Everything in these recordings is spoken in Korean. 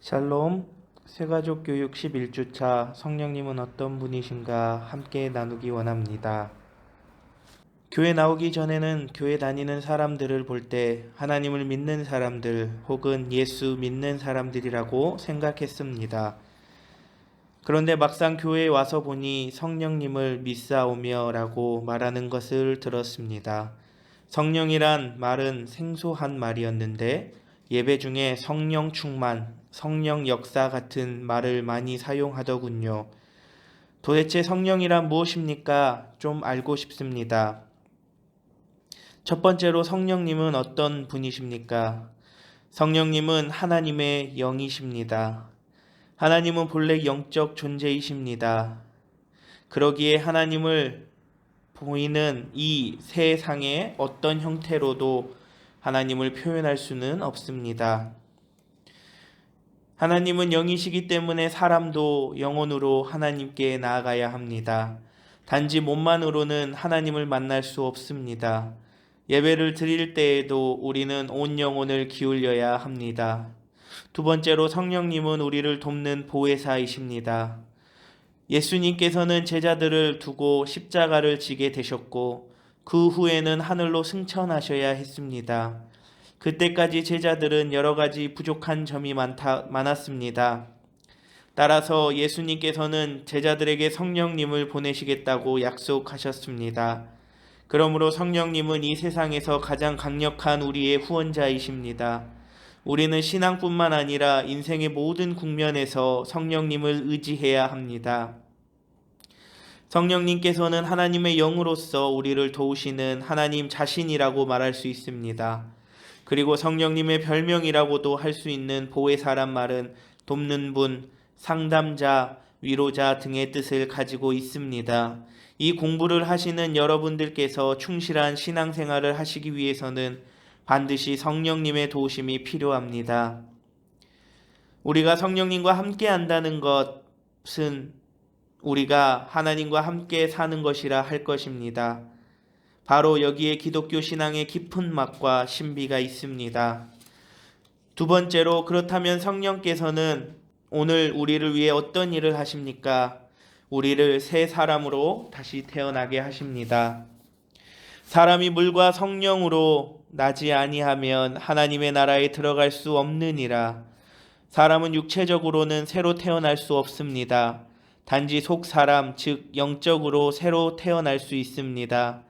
샬롬, 새가족 교육 11주차 성령님은 어떤 분이신가 함께 나누기 원합니다. 교회 나오기 전에는 교회 다니는 사람들을 볼 때 하나님을 믿는 사람들 혹은 예수 믿는 사람들이라고 생각했습니다. 그런데 막상 교회에 와서 보니 성령님을 믿사오며 라고 말하는 것을 들었습니다. 성령이란 말은 생소한 말이었는데 예배 중에 성령 충만, 성령 역사 같은 말을 많이 사용하더군요. 도대체 성령이란 무엇입니까? 좀 알고 싶습니다. 첫 번째로 성령님은 어떤 분이십니까? 성령님은 하나님의 영이십니다. 하나님은 본래 영적 존재이십니다. 그러기에 하나님을 보이는 이 세상의 어떤 형태로도 하나님을 표현할 수는 없습니다. 하나님은 영이시기 때문에 사람도 영혼으로 하나님께 나아가야 합니다. 단지 몸만으로는 하나님을 만날 수 없습니다. 예배를 드릴 때에도 우리는 온 영혼을 기울여야 합니다. 두 번째로 성령님은 우리를 돕는 보혜사이십니다. 예수님께서는 제자들을 두고 십자가를 지게 되셨고 그 후에는 하늘로 승천하셔야 했습니다. 그때까지 제자들은 여러 가지 부족한 점이 많았습니다. 따라서 예수님께서는 제자들에게 성령님을 보내시겠다고 약속하셨습니다. 그러므로 성령님은 이 세상에서 가장 강력한 우리의 후원자이십니다. 우리는 신앙뿐만 아니라 인생의 모든 국면에서 성령님을 의지해야 합니다. 성령님께서는 하나님의 영으로서 우리를 도우시는 하나님 자신이라고 말할 수 있습니다. 그리고 성령님의 별명이라고도 할 수 있는 보혜사란 말은 돕는 분, 상담자, 위로자 등의 뜻을 가지고 있습니다. 이 공부를 하시는 여러분들께서 충실한 신앙생활을 하시기 위해서는 반드시 성령님의 도우심이 필요합니다. 우리가 성령님과 함께 한다는 것은 우리가 하나님과 함께 사는 것이라 할 것입니다. 바로 여기에 기독교 신앙의 깊은 맛과 신비가 있습니다. 두 번째로, 그렇다면 성령께서는 오늘 우리를 위해 어떤 일을 하십니까? 우리를 새 사람으로 다시 태어나게 하십니다. 사람이 물과 성령으로 나지 아니하면 하나님의 나라에 들어갈 수 없느니라. 사람은 육체적으로는 새로 태어날 수 없습니다. 단지 속사람, 즉 영적으로 새로 태어날 수 있습니다.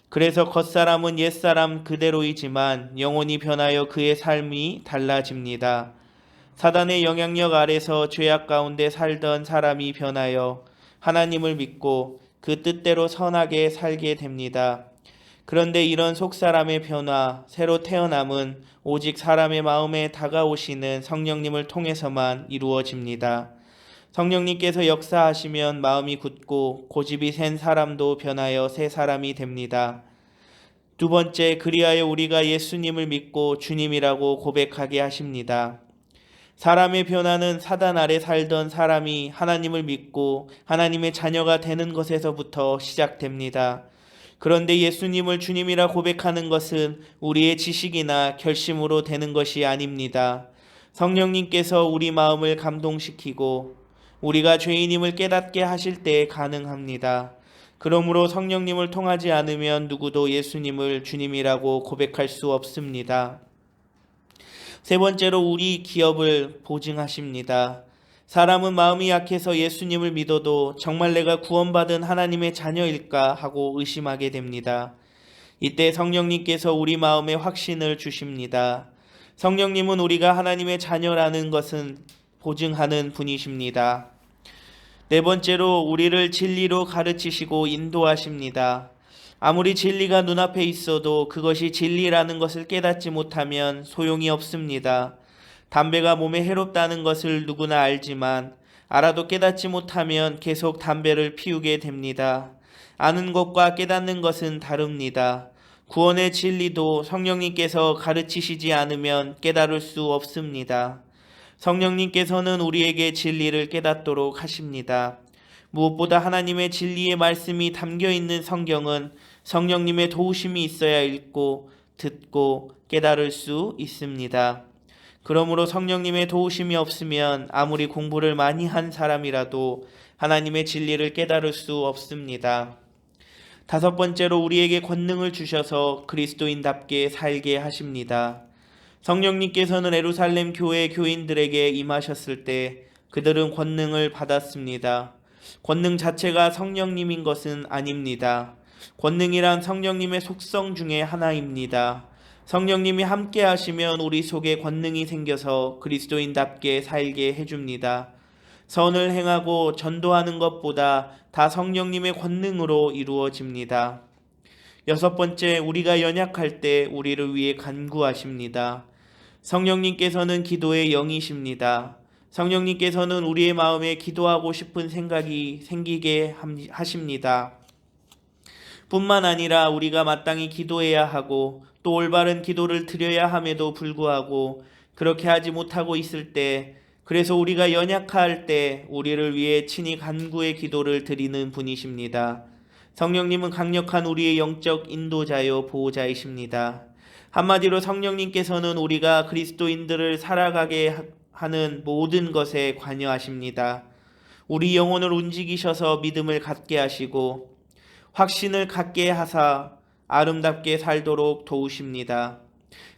그래서 겉사람은 옛사람 그대로이지만 영혼이 변하여 그의 삶이 달라집니다. 사단의 영향력 아래서 죄악 가운데 살던 사람이 변하여 하나님을 믿고 그 뜻대로 선하게 살게 됩니다. 그런데 이런 속사람의 변화, 새로 태어남은 오직 사람의 마음에 다가오시는 성령님을 통해서만 이루어집니다. 성령님께서 역사하시면 마음이 굳고 고집이 센 사람도 변하여 새 사람이 됩니다. 두 번째, 그리하여 우리가 예수님을 믿고 주님이라고 고백하게 하십니다. 사람의 변화는 사단 아래 살던 사람이 하나님을 믿고 하나님의 자녀가 되는 것에서부터 시작됩니다. 그런데 예수님을 주님이라 고백하는 것은 우리의 지식이나 결심으로 되는 것이 아닙니다. 성령님께서 우리 마음을 감동시키고 우리가 죄인임을 깨닫게 하실 때 가능합니다. 그러므로 성령님을 통하지 않으면 누구도 예수님을 주님이라고 고백할 수 없습니다. 세 번째로, 우리 기업을 보증하십니다. 사람은 마음이 약해서 예수님을 믿어도 정말 내가 구원받은 하나님의 자녀일까 하고 의심하게 됩니다. 이때 성령님께서 우리 마음에 확신을 주십니다. 성령님은 우리가 하나님의 자녀라는 것은 보증하는 분이십니다. 네 번째로, 우리를 진리로 가르치시고 인도하십니다. 아무리 진리가 눈앞에 있어도 그것이 진리라는 것을 깨닫지 못하면 소용이 없습니다. 담배가 몸에 해롭다는 것을 누구나 알지만 알아도 깨닫지 못하면 계속 담배를 피우게 됩니다. 아는 것과 깨닫는 것은 다릅니다. 구원의 진리도 성령님께서 가르치시지 않으면 깨달을 수 없습니다. 성령님께서는 우리에게 진리를 깨닫도록 하십니다. 무엇보다 하나님의 진리의 말씀이 담겨 있는 성경은 성령님의 도우심이 있어야 읽고 듣고 깨달을 수 있습니다. 그러므로 성령님의 도우심이 없으면 아무리 공부를 많이 한 사람이라도 하나님의 진리를 깨달을 수 없습니다. 다섯 번째로 우리에게 권능을 주셔서 그리스도인답게 살게 하십니다. 성령님께서는 예루살렘 교회 교인들에게 임하셨을 때 그들은 권능을 받았습니다. 권능 자체가 성령님인 것은 아닙니다. 권능이란 성령님의 속성 중에 하나입니다. 성령님이 함께 하시면 우리 속에 권능이 생겨서 그리스도인답게 살게 해줍니다. 선을 행하고 전도하는 것보다 다 성령님의 권능으로 이루어집니다. 여섯 번째, 우리가 연약할 때 우리를 위해 간구하십니다. 성령님께서는 기도의 영이십니다. 성령님께서는 우리의 마음에 기도하고 싶은 생각이 생기게 하십니다. 뿐만 아니라 우리가 마땅히 기도해야 하고 또 올바른 기도를 드려야 함에도 불구하고 그렇게 하지 못하고 있을 때, 그래서 우리가 연약할 때 우리를 위해 친히 간구의 기도를 드리는 분이십니다. 성령님은 강력한 우리의 영적 인도자요 보호자이십니다. 한마디로 성령님께서는 우리가 그리스도인들을 살아가게 하는 모든 것에 관여하십니다. 우리 영혼을 움직이셔서 믿음을 갖게 하시고 확신을 갖게 하사 아름답게 살도록 도우십니다.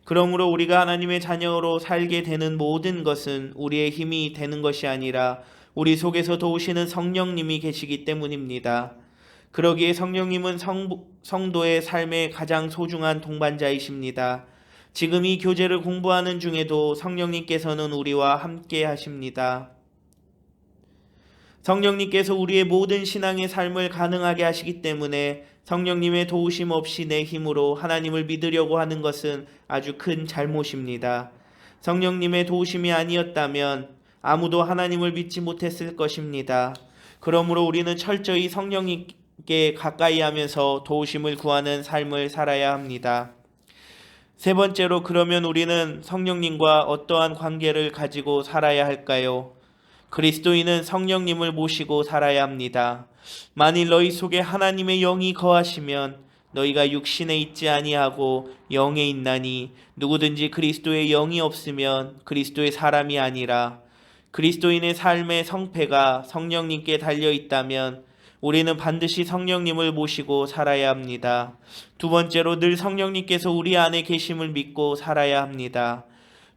그러므로 우리가 하나님의 자녀로 살게 되는 모든 것은 우리의 힘이 되는 것이 아니라 우리 속에서 도우시는 성령님이 계시기 때문입니다. 그러기에 성령님은 성도의 삶의 가장 소중한 동반자이십니다. 지금 이 교제를 공부하는 중에도 성령님께서는 우리와 함께 하십니다. 성령님께서 우리의 모든 신앙의 삶을 가능하게 하시기 때문에 성령님의 도우심 없이 내 힘으로 하나님을 믿으려고 하는 것은 아주 큰 잘못입니다. 성령님의 도우심이 아니었다면 아무도 하나님을 믿지 못했을 것입니다. 그러므로 우리는 철저히 성령님께 가까이 하면서 도우심을 구하는 삶을 살아야 합니다. 세 번째로, 그러면 우리는 성령님과 어떠한 관계를 가지고 살아야 할까요? 그리스도인은 성령님을 모시고 살아야 합니다. 만일 너희 속에 하나님의 영이 거하시면 너희가 육신에 있지 아니하고 영에 있나니 누구든지 그리스도의 영이 없으면 그리스도의 사람이 아니라. 그리스도인의 삶의 성패가 성령님께 달려 있다면 우리는 반드시 성령님을 모시고 살아야 합니다. 두 번째로, 늘 성령님께서 우리 안에 계심을 믿고 살아야 합니다.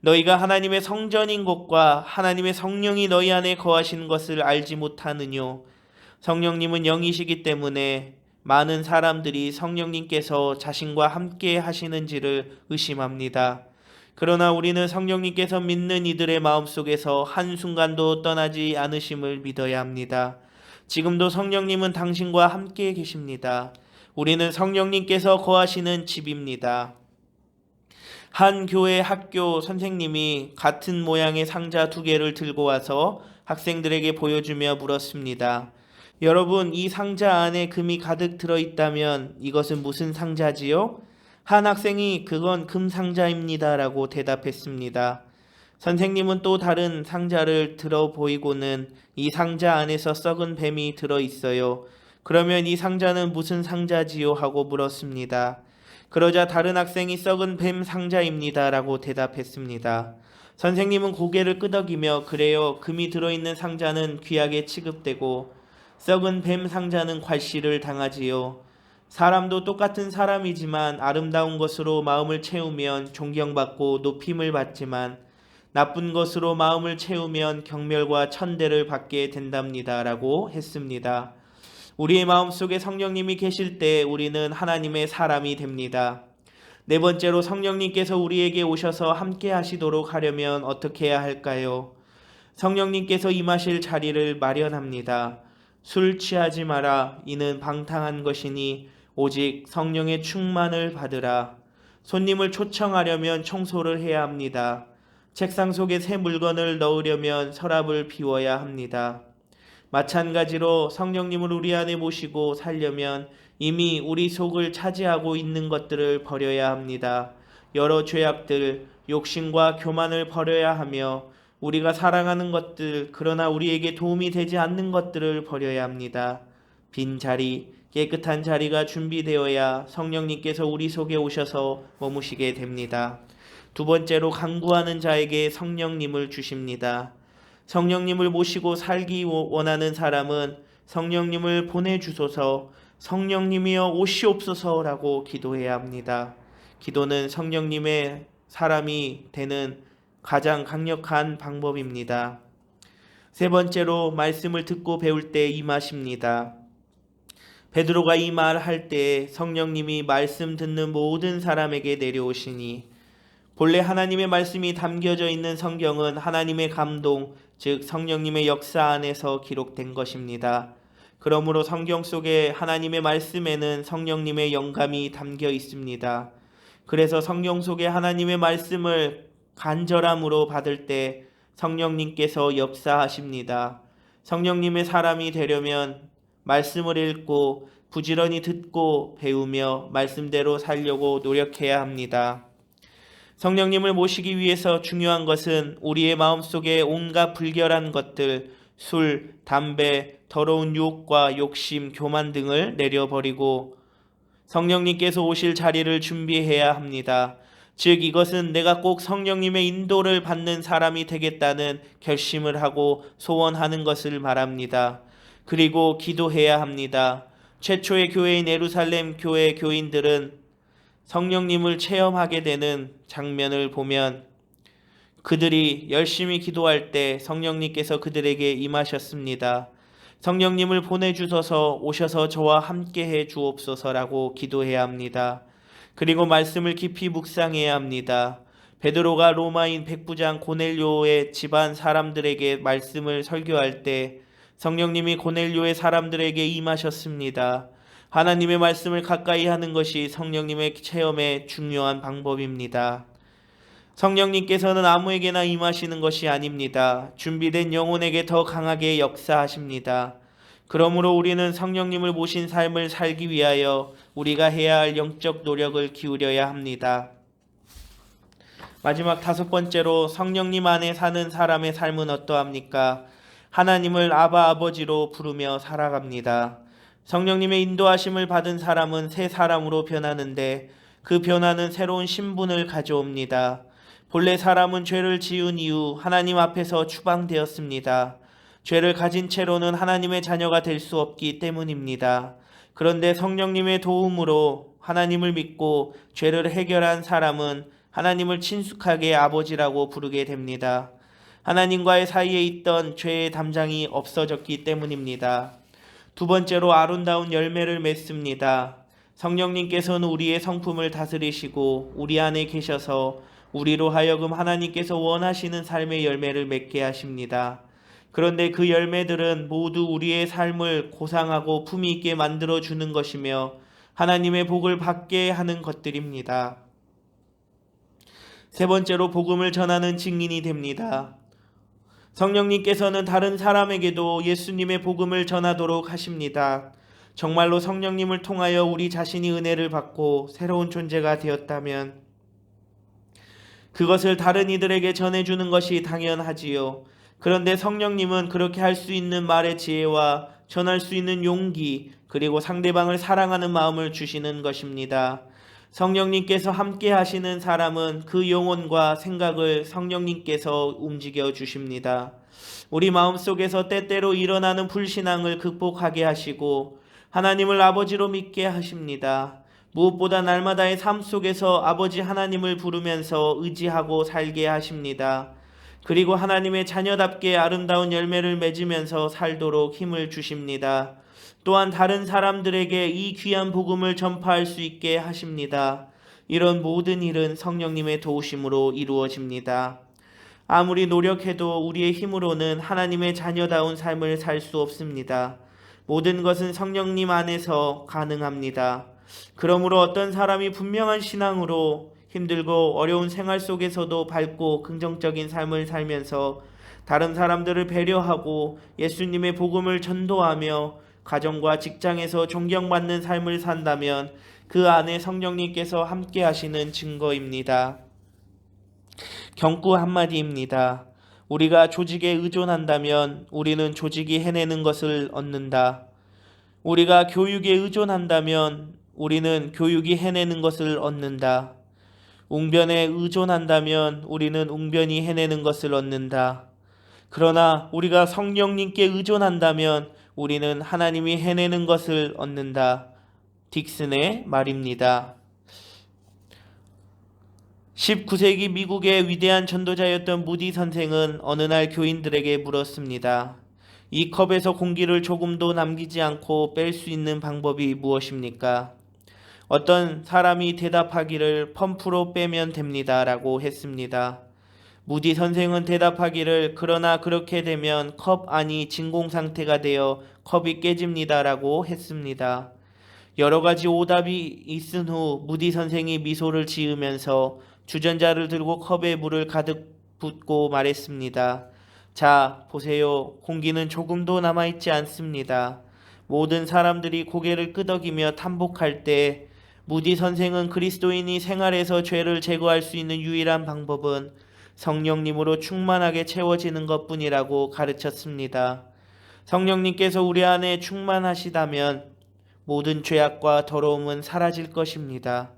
너희가 하나님의 성전인 것과 하나님의 성령이 너희 안에 거하시는 것을 알지 못하느뇨. 성령님은 영이시기 때문에 많은 사람들이 성령님께서 자신과 함께 하시는지를 의심합니다. 그러나 우리는 성령님께서 믿는 이들의 마음속에서 한순간도 떠나지 않으심을 믿어야 합니다. 지금도 성령님은 당신과 함께 계십니다. 우리는 성령님께서 거하시는 집입니다. 한 교회 학교 선생님이 같은 모양의 상자 2개를 들고 와서 학생들에게 보여주며 물었습니다. 여러분, 이 상자 안에 금이 가득 들어있다면 이것은 무슨 상자지요? 한 학생이 그건 금 상자입니다 라고 대답했습니다. 선생님은 또 다른 상자를 들어 보이고는 이 상자 안에서 썩은 뱀이 들어있어요. 그러면 이 상자는 무슨 상자지요? 하고 물었습니다. 그러자 다른 학생이 썩은 뱀 상자입니다 라고 대답했습니다. 선생님은 고개를 끄덕이며 그래요, 금이 들어있는 상자는 귀하게 취급되고 썩은 뱀 상자는 괄시를 당하지요. 사람도 똑같은 사람이지만 아름다운 것으로 마음을 채우면 존경받고 높임을 받지만 나쁜 것으로 마음을 채우면 경멸과 천대를 받게 된답니다 라고 했습니다. 우리의 마음속에 성령님이 계실 때 우리는 하나님의 사람이 됩니다. 네 번째로, 성령님께서 우리에게 오셔서 함께 하시도록 하려면 어떻게 해야 할까요? 성령님께서 임하실 자리를 마련합니다. 술 취하지 마라. 이는 방탕한 것이니 오직 성령의 충만을 받으라. 손님을 초청하려면 청소를 해야 합니다. 책상 속에 새 물건을 넣으려면 서랍을 비워야 합니다. 마찬가지로 성령님을 우리 안에 모시고 살려면 이미 우리 속을 차지하고 있는 것들을 버려야 합니다. 여러 죄악들, 욕심과 교만을 버려야 하며 우리가 사랑하는 것들, 그러나 우리에게 도움이 되지 않는 것들을 버려야 합니다. 빈 자리, 깨끗한 자리가 준비되어야 성령님께서 우리 속에 오셔서 머무시게 됩니다. 두 번째로 간구하는 자에게 성령님을 주십니다. 성령님을 모시고 살기 원하는 사람은 성령님을 보내주소서, 성령님이여 오시옵소서라고 기도해야 합니다. 기도는 성령님의 사람이 되는 가장 강력한 방법입니다. 세 번째로 말씀을 듣고 배울 때 임하십니다. 베드로가 이 말 할 때 성령님이 말씀 듣는 모든 사람에게 내려오시니, 본래 하나님의 말씀이 담겨져 있는 성경은 하나님의 감동, 즉 성령님의 역사 안에서 기록된 것입니다. 그러므로 성경 속에 하나님의 말씀에는 성령님의 영감이 담겨 있습니다. 그래서 성경 속에 하나님의 말씀을 간절함으로 받을 때 성령님께서 역사하십니다. 성령님의 사람이 되려면 말씀을 읽고 부지런히 듣고 배우며 말씀대로 살려고 노력해야 합니다. 성령님을 모시기 위해서 중요한 것은 우리의 마음속에 온갖 불결한 것들, 술, 담배, 더러운 유혹과 욕심, 교만 등을 내려버리고 성령님께서 오실 자리를 준비해야 합니다. 즉 이것은 내가 꼭 성령님의 인도를 받는 사람이 되겠다는 결심을 하고 소원하는 것을 말합니다. 그리고 기도해야 합니다. 최초의 교회인 예루살렘 교회 교인들은 성령님을 체험하게 되는 장면을 보면 그들이 열심히 기도할 때 성령님께서 그들에게 임하셨습니다. 성령님을 보내주셔서 오셔서 저와 함께해 주옵소서라고 기도해야 합니다. 그리고 말씀을 깊이 묵상해야 합니다. 베드로가 로마인 백부장 고넬료의 집안 사람들에게 말씀을 설교할 때 성령님이 고넬료의 사람들에게 임하셨습니다. 하나님의 말씀을 가까이 하는 것이 성령님의 체험의 중요한 방법입니다. 성령님께서는 아무에게나 임하시는 것이 아닙니다. 준비된 영혼에게 더 강하게 역사하십니다. 그러므로 우리는 성령님을 모신 삶을 살기 위하여 우리가 해야 할 영적 노력을 기울여야 합니다. 마지막 다섯 번째로 성령님 안에 사는 사람의 삶은 어떠합니까? 하나님을 아바 아버지로 부르며 살아갑니다. 성령님의 인도하심을 받은 사람은 새 사람으로 변하는데 그 변화는 새로운 신분을 가져옵니다. 본래 사람은 죄를 지은 이후 하나님 앞에서 추방되었습니다. 죄를 가진 채로는 하나님의 자녀가 될 수 없기 때문입니다. 그런데 성령님의 도움으로 하나님을 믿고 죄를 해결한 사람은 하나님을 친숙하게 아버지라고 부르게 됩니다. 하나님과의 사이에 있던 죄의 담장이 없어졌기 때문입니다. 두 번째로 아름다운 열매를 맺습니다. 성령님께서는 우리의 성품을 다스리시고 우리 안에 계셔서 우리로 하여금 하나님께서 원하시는 삶의 열매를 맺게 하십니다. 그런데 그 열매들은 모두 우리의 삶을 고상하고 품위 있게 만들어주는 것이며 하나님의 복을 받게 하는 것들입니다. 세 번째로 복음을 전하는 증인이 됩니다. 성령님께서는 다른 사람에게도 예수님의 복음을 전하도록 하십니다. 정말로 성령님을 통하여 우리 자신이 은혜를 받고 새로운 존재가 되었다면 그것을 다른 이들에게 전해주는 것이 당연하지요. 그런데 성령님은 그렇게 할 수 있는 말의 지혜와 전할 수 있는 용기, 그리고 상대방을 사랑하는 마음을 주시는 것입니다. 성령님께서 함께 하시는 사람은 그 영혼과 생각을 성령님께서 움직여 주십니다. 우리 마음속에서 때때로 일어나는 불신앙을 극복하게 하시고 하나님을 아버지로 믿게 하십니다. 무엇보다 날마다의 삶 속에서 아버지 하나님을 부르면서 의지하고 살게 하십니다. 그리고 하나님의 자녀답게 아름다운 열매를 맺으면서 살도록 힘을 주십니다. 또한 다른 사람들에게 이 귀한 복음을 전파할 수 있게 하십니다. 이런 모든 일은 성령님의 도우심으로 이루어집니다. 아무리 노력해도 우리의 힘으로는 하나님의 자녀다운 삶을 살 수 없습니다. 모든 것은 성령님 안에서 가능합니다. 그러므로 어떤 사람이 분명한 신앙으로 힘들고 어려운 생활 속에서도 밝고 긍정적인 삶을 살면서 다른 사람들을 배려하고 예수님의 복음을 전도하며 가정과 직장에서 존경받는 삶을 산다면 그 안에 성령님께서 함께 하시는 증거입니다. 경구 한마디입니다. 우리가 조직에 의존한다면 우리는 조직이 해내는 것을 얻는다. 우리가 교육에 의존한다면 우리는 교육이 해내는 것을 얻는다. 웅변에 의존한다면 우리는 웅변이 해내는 것을 얻는다. 그러나 우리가 성령님께 의존한다면 우리는 하나님이 해내는 것을 얻는다. 딕슨의 말입니다. 19세기 미국의 위대한 전도자였던 무디 선생은 어느 날 교인들에게 물었습니다. 이 컵에서 공기를 조금도 남기지 않고 뺄 수 있는 방법이 무엇입니까? 어떤 사람이 대답하기를 펌프로 빼면 됩니다 라고 했습니다. 무디 선생은 대답하기를 그러나 그렇게 되면 컵 안이 진공 상태가 되어 컵이 깨집니다 라고 했습니다. 여러 가지 오답이 있은 후 무디 선생이 미소를 지으면서 주전자를 들고 컵에 물을 가득 붓고 말했습니다. 자, 보세요. 공기는 조금도 남아있지 않습니다. 모든 사람들이 고개를 끄덕이며 탐복할 때 무디 선생은 그리스도인이 생활에서 죄를 제거할 수 있는 유일한 방법은 성령님으로 충만하게 채워지는 것뿐이라고 가르쳤습니다. 성령님께서 우리 안에 충만하시다면 모든 죄악과 더러움은 사라질 것입니다.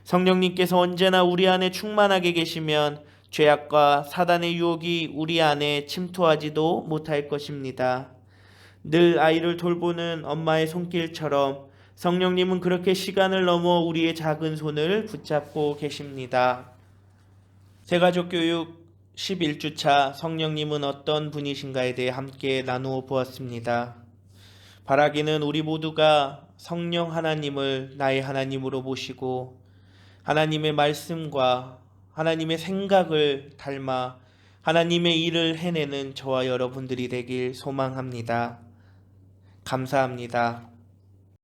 성령님께서 언제나 우리 안에 충만하게 계시면 죄악과 사단의 유혹이 우리 안에 침투하지도 못할 것입니다. 늘 아이를 돌보는 엄마의 손길처럼 성령님은 그렇게 시간을 넘어 우리의 작은 손을 붙잡고 계십니다. 새가족교육 11주차 성령님은 어떤 분이신가에 대해 함께 나누어 보았습니다. 바라기는 우리 모두가 성령 하나님을 나의 하나님으로 모시고 하나님의 말씀과 하나님의 생각을 닮아 하나님의 일을 해내는 저와 여러분들이 되길 소망합니다. 감사합니다.